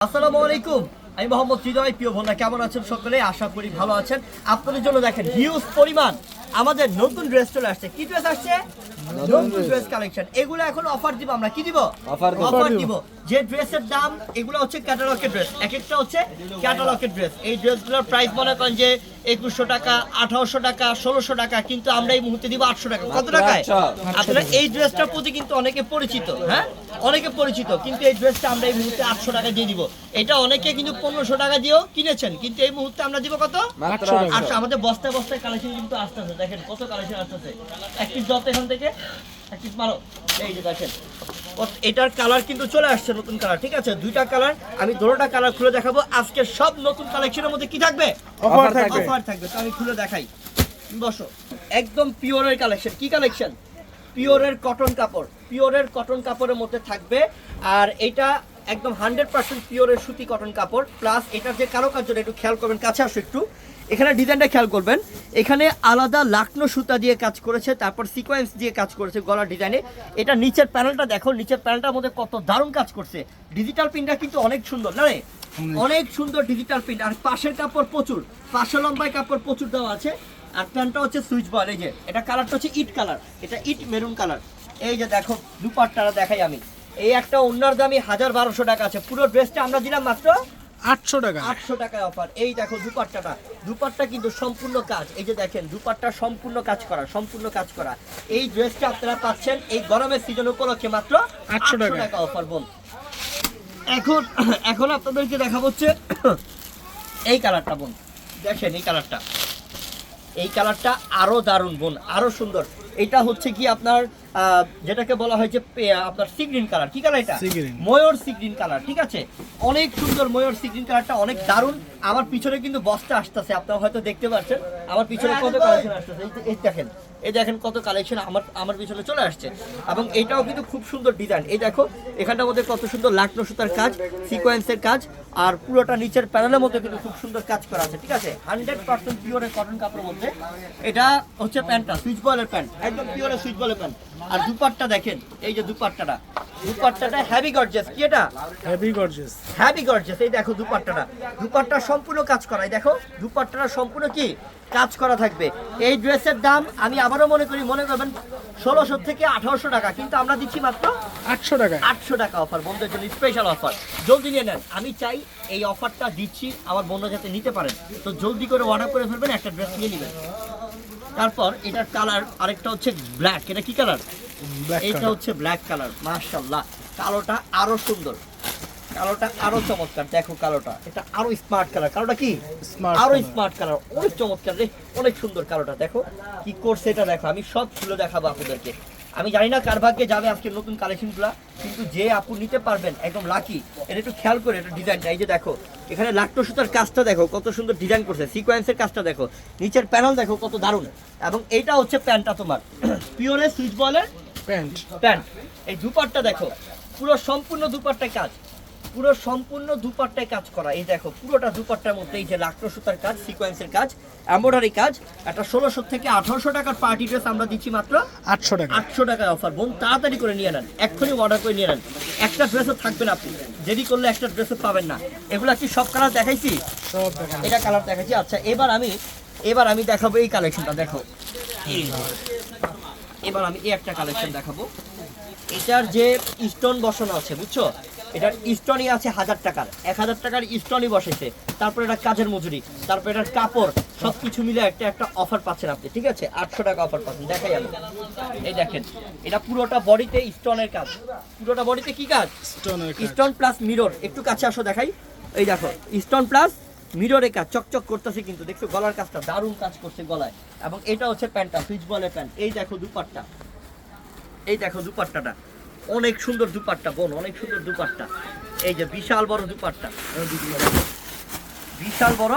আসসালামু আলাইকুম, আমি মোহাম্মদ হৃদয়। প্রিয় বন্ধুরা, কেমন আছেন সকলে? আশা করি ভালো আছেন। আপনাদের জন্য দেখেন হিউজ পরিমাণ আমাদের নতুন ড্রেস চলে আসছে। কি ড্রেস আসছে? নতুন ড্রেস কালেকশন। এগুলো এখন অফার দিব। আমরা কি দিব? অফার দিব। যে ড্রেসের দাম, এগুলো হচ্ছে ক্যাটালগের ড্রেস, এক একটা হচ্ছে ক্যাটালগের ড্রেস। এই ড্রেসগুলোর প্রাইস মনে করেন যে 2100 টাকা, 1800 টাকা, 1600 টাকা, কিন্তু আমরা এই মুহূর্তে দিব 800 টাকা। কত টাকায়? আপনারা এই ড্রেসটার প্রতি কিন্তু অনেকে পরিচিত, হ্যাঁ অনেকে পরিচিত, কিন্তু এই ড্রেসটা আমরা এই মুহূর্তে 800 টাকা দিয়ে দিব। এটা অনেকে কিন্তু 1500 টাকা দিয়েও কিনেছেন, কিন্তু এই মুহূর্তে আমরা দিব কত? 800। আমাদের বস্তায় বস্তায় কালেকশন কিন্তু আসতেছে। দেখেন কত কালেকশন আসতেছে। একটি যত এখান থেকে একটি মারো, এই যে দেখেন এটার কালার কিন্তু চলে আসছে, নতুন কালার। ঠিক আছে, দুইটা কালার, আমি দুটোটা কালার খুলে দেখাবো। আজকে সব নতুন কালেকশনের মধ্যে কি থাকবে? অফার থাকবে। তো আমি খুলে দেখাই, বসো। একদম পিওরের কালেকশন। কি কালেকশন? পিওরের কটন কাপড়, পিওরের কটন কাপড়ের মধ্যে থাকবে। আর এটা একদম 100% পিওরের সুতি কটন কাপড়। প্লাস এটার যে কারুকার্যটা একটু খেয়াল করবেন, কাছে আসো একটু, এখানে ডিজাইনটা খেয়াল করবেন। এখানে আলাদা লাকনো সুতা দিয়ে কাজ করেছে, তারপর সিকোয়েন্স দিয়ে কাজ করেছে গলার ডিজাইনে। এটা নিচের প্যানেলটা দেখো, নিচের প্যানেলটার মধ্যে কত দারুণ কাজ করছে। ডিজিটাল প্রিন্টটা কিন্তু অনেক সুন্দর, না রে? অনেক সুন্দর ডিজিটাল প্রিন্ট। আর পাশের কাপড় প্রচুর, পাশে লম্বায় কাপড় প্রচুর দেওয়া আছে। আর প্যান্টটা হচ্ছে সুইচ বল। এই যে এটা কালারটা হচ্ছে ইট কালার, এটা ইট মেরুন কালার। এই যে দেখো দুপাট্টাটা দেখাই আমি। এই একটা ওন্নার দামি 1200 টাকা আছে। পুরো ড্রেসটা আমরা দিলাম মাত্র 800 টাকা। 800 টাকায় অফার। এই দেখো দুপাট্টাটা, দুপাট্টা কিন্তু সম্পূর্ণ কাজ। এই যে দেখেন দুপাট্টা সম্পূর্ণ কাজ করা, সম্পূর্ণ কাজ করা। এই ড্রেসটা আপনারা পাচ্ছেন এই গরমের সিজন উপলক্ষে মাত্র 800 টাকা অফার। বোন এখন আপনাদেরকে দেখা হচ্ছে এই কালারটা। বোন দেখেন এই কালারটা, এই কালারটা আরো দারুণ বোন, আরো সুন্দর। এটা হচ্ছে কি আপনার যেটাকে বলা হয় যে আপনার সি গ্রিন কালার। কি কালার এটা? ময়ূর সি গ্রিন কালার। ঠিক আছে, অনেক সুন্দর ময়ূর সি গ্রিন কালারটা, অনেক দারুণ। আমার পিছনে কিন্তু বস্তা আসতেছে, আপনারা হয়তো দেখতে পাচ্ছেন আমার পিছনে কত কালেকশন আসতেছে। এই দেখেন, এই দেখেন কত কালেকশন আমার পিছনে চলে আসছে। এবং এটাও কিন্তু খুব সুন্দর ডিজাইন। এই দেখো এখানটার মধ্যে কত সুন্দর লাকনো সুতার কাজ, সিকোয়েন্সের কাজ, আর পুরোটা নিচের প্যানেলের মধ্যে কিন্তু খুব সুন্দর কাজ করা আছে। ঠিক আছে, 100% পিওরের কটন কাপড়ের মধ্যে। এটা হচ্ছে প্যান্টটা, সুইচ বলের প্যান্ট, একদম পিওরের সুইচ বলের প্যান্ট। আর দুপাট্টা দেখেন, এই যে দুপাট্টাটা, দুপাট্টাটা হেভি গর্জিয়াস। কি এটা? Heavy gorgeous. এই দেখো দুপাট্টাটা, দুপাট্টা সম্পূর্ণ কাজ করা। এই দেখো দুপাট্টাটা সম্পূর্ণ কি কাজ করা থাকবে। এই ড্রেসের দাম আমি আবারও মনে করবেন 1600 থেকে 1800 টাকা, কিন্তু আমরা দিচ্ছি মাত্র 800 টাকা। 800 টাকা অফার, বন্ধুদের জন্য স্পেশাল অফার। জলদি নিয়ে নেন। আমি চাই এই অফারটা দিচ্ছি আমার বন্ধুরা যাতে নিতে পারেন, তো জলদি করে অর্ডার করে ফেলবেন, একটা ড্রেস নিয়ে নেবেন। তারপর এটার কালার আরেকটা হচ্ছে ব্ল্যাক। এটা কি কালার? এটা হচ্ছে ব্ল্যাক কালার। মাশাআল্লাহ, কালোটা আরো সুন্দর, কালোটা আরো চমৎকার। দেখো কালোটা, এটা আরো স্মার্ট কালার। কালোটা কি? আরো স্মার্ট কালার, অনেক চমৎকার রে, অনেক সুন্দর কালোটা। দেখো কি করছে এটা, দেখো আমি সব খুলে দেখাবো আপনাদেরকে। আমি জানি না কার ভাগ্যে যাবে আজকে নতুন কালেকশনগুলো, কিন্তু যে আপু নিতে পারবেন একদম লাকি। এটা একটু খেয়াল করে, এটা ডিজাইনটা, এই যে দেখো এখানে লাকটো সুতার কাজটা দেখো কত সুন্দর ডিজাইন করছে, সিকোয়েন্সের কাজটা দেখো, নিচের প্যানেল দেখো কত দারুণ। এবং এইটা হচ্ছে প্যান্টটা তোমার পিওরের সুইচ বলের প্যান্ট। এই দুপাট্টা দেখো, পুরো সম্পূর্ণ দুপাট্টায় কাজ, পুরো সম্পূর্ণ দুপাট্টায় কাজ করা। এই দেখো পুরোটা দুপাট্টার মধ্যে এই যে লাকটো সুতার কাজ, সিকোয়েন্সের কাজ, এমব্রয়ডারি কাজ। একটা 1600 থেকে 1800 টাকার পার্টি ড্রেস আমরা দিচ্ছি মাত্র 800 টাকা। 800 টাকায় অফার। বোন তাড়াতাড়ি করে নিয়ে নেন, এক্ষুনি অর্ডার করে নিয়ে নেন। একটা ড্রেসও থাকবে না, আপনি দেরি করলে একটা ড্রেসও পাবেন না। এগুলো কি সব কালার দেখাইছি? এটা কালার দেখাইছি। আচ্ছা, এবার আমি দেখাবো এই কালেকশনটা। দেখো এবার আমি এই একটা কালেকশন দেখাবো। এটার যে স্টোন বসানো আছে, বুঝছো, এটার স্টোনই আছে 1000 টাকার, 1000 টাকার স্টোনই বসেছে। তারপর এটা কাজের মজুরি, তারপর এটার কাপড়, সবকিছু মিলে একটা অফার পাচ্ছেন আপনি। ঠিক আছে, 800 টাকা অফার পাচ্ছেন। দেখাই আমি, এই দেখেন এটা পুরোটা বডিতে স্টোনের কাজ, পুরোটা বডিতে কি কাজ? Stone plus mirror. একটু কাছে আসো দেখাই। এই দেখো স্টোন প্লাস মিররের কাজ, চকচক করতেছে কিন্তু, দেখছো গলার কাজটা দারুণ কাজ করছে গলায়। এবং এটা হচ্ছে প্যান্টটা, সুইচ বলের প্যান্ট। এই দেখো দুপাট্টা, এই দেখো দুপাট্টাটা অনেক সুন্দর দুপাট্টা বোন, অনেক সুন্দর দুপাট্টা। এই যে বিশাল বড় দুপাট্টা, বিশাল বড়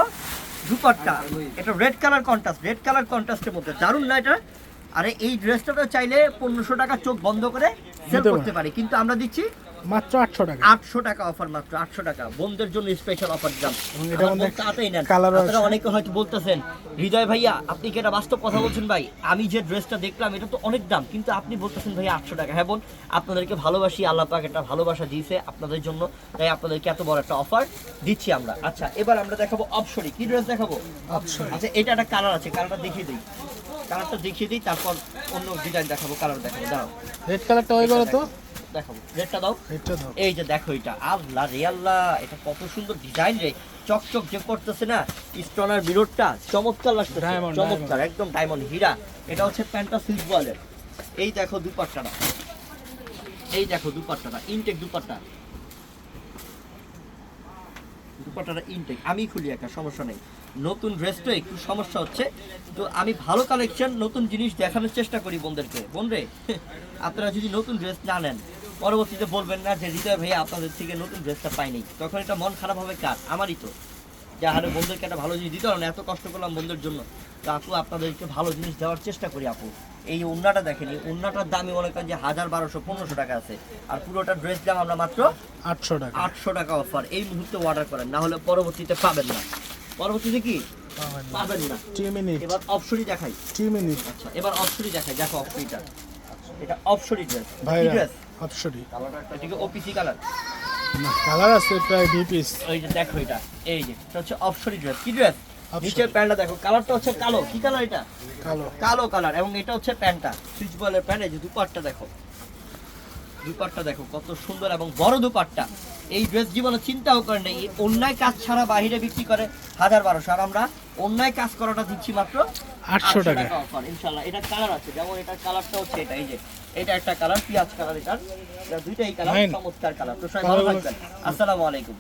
দুপাট্টা। এটা red colour contrast, red colour কন্ট্রাস্টের মধ্যে দারুণ না এটা? আরে এই ড্রেসটা তো চাইলে 1500 টাকা চোখ বন্ধ করে সেল করতে পারি, কিন্তু আমরা দিচ্ছি মাত্র 800 টাকা। 800 টাকা অফার, মাত্র 800 টাকা বন্ধুদের জন্য স্পেশাল অফার দিলাম। এবং এটা মধ্যে তাতেই নেন। কালারও আপনারা আছে। অনেকে হয়তো বলতেছেন হৃদয় ভাইয়া আপনি কি এটা বাস্তব কথা বলছেন ভাই, আমি যে ড্রেসটা দেখলাম এটা তো অনেক দাম, কিন্তু আপনি বলতেছেন ভাই 800 টাকা। হ্যাঁ বোন, আপনাদেরকে ভালোবাসি, আল্লাহ পাক একটা ভালোবাসা দিয়েছে আপনাদের জন্য, তাই আপনাদেরকে এত বড় একটা অফার দিচ্ছি আমরা। আচ্ছা এবার আমরা দেখাবো অপশরি, কি ড্রেস দেখাবো? অপশরি। আচ্ছা এটা একটা কালার আছে, কালারটা দেখিয়ে দিই, কালারটা দেখিয়ে দিই, তারপর অন্য ডিজাইন দেখাবো, কালার দেখাবো। দাঁড়াও রেড কালারটা ওই বলো তো। দেখাবো, রেডটা দাও। রেডটা দাও। এই যে দেখো এটা, আল্লাহ রে আল্লাহ, এটা কত সুন্দর ডিজাইন রে, চকচক যে করতেছে না, স্টোনার বিরোধটা চমৎকার লাগতেছে, Diamond, চমৎকার একদম ডায়মন্ড হীরা। এটা হচ্ছে প্যান্টটা সিল্ক বয়েলের। এই দেখো দুপাট্টাটা, এই দেখো দুপাট্টাটা, ইনটেক দুপাট্টা, দুপাট্টাটা ইনটেক। আমি খুলি একটা, সমস্যা নেই। নতুন ড্রেসটা একটু সমস্যা হচ্ছে, তো আমি ভালো কালেকশন নতুন জিনিস দেখানোর চেষ্টা করি বোনদেরকে। বোন রে, আপনারা যদি নতুন ড্রেস না নেন পরবর্তীতে বলবেন না যে হৃদয় ভাইয়া আপনাদের থেকে নতুন ড্রেসটা পাইনি, তখন এটা মন খারাপ হবে কার? আমারই তো। যে আরে বন্ধুদেরকে একটা ভালো জিনিস দিতে পারো না, এত কষ্ট করলাম বন্ধুদের জন্য, তো আপু আপনাদেরকে ভালো জিনিস দেওয়ার চেষ্টা করি আপু। এই উন্নাটা দেখেন, এই উন্নাটার দামই মনে করেন যে 1000, 1200, 1500 টাকা আছে, আর পুরোটা ড্রেস দাম আমরা মাত্র 800 টাকা। 800 টাকা অফার। এই মুহূর্তে অর্ডার করেন, না হলে পরবর্তীতে পাবেন না। পরবর্তীতে কি পাবেন না। 2 মিনিট। এবার অপশরি দেখাই। 2 মিনিট। আচ্ছা এবার অপশরি দেখাই, দেখো অপশরিটা, এটা অপশরি ড্রেস। ভাই কি ড্রেস? অপশরি। এটাকে ওপিসি কালার, না কালার আছে প্রায় 2 পিস। ওই যে দেখো এটা, এই যে এটা হচ্ছে অপশরি ড্রেস। কি ড্রেস? অপশরি। নিচের প্যান্টটা দেখো, কালারটা হচ্ছে কালো। কি কালার এটা? কালো। কালো কালার। এবং এটা হচ্ছে প্যান্টটা, সুইচ বলের প্যান্ট। এই যে দুপাট্টা দেখো, দুপাট্টা দেখো কত সুন্দর এবং বড় দুপাট্টা। এই ড্রেস জীবনে চিন্তাও করেন না, এই অন্যায় কাজ ছাড়া বাইরে বিক্রি করে 1000, 1200, আর আমরা অন্যায় কাজ করাটা দিচ্ছি মাত্র 800 টাকা। অফার ইনশাআল্লাহ। এটা কালার আছে, যেমন এটার কালারটা হচ্ছে এটা, এই যে এটা একটা কালার, পেঁয়াজ কালার, এটা দুইটাই কালার, Fine. চমৎকার কালার। তো সবাই ভালো থাকবেন, আসসালামু আলাইকুম।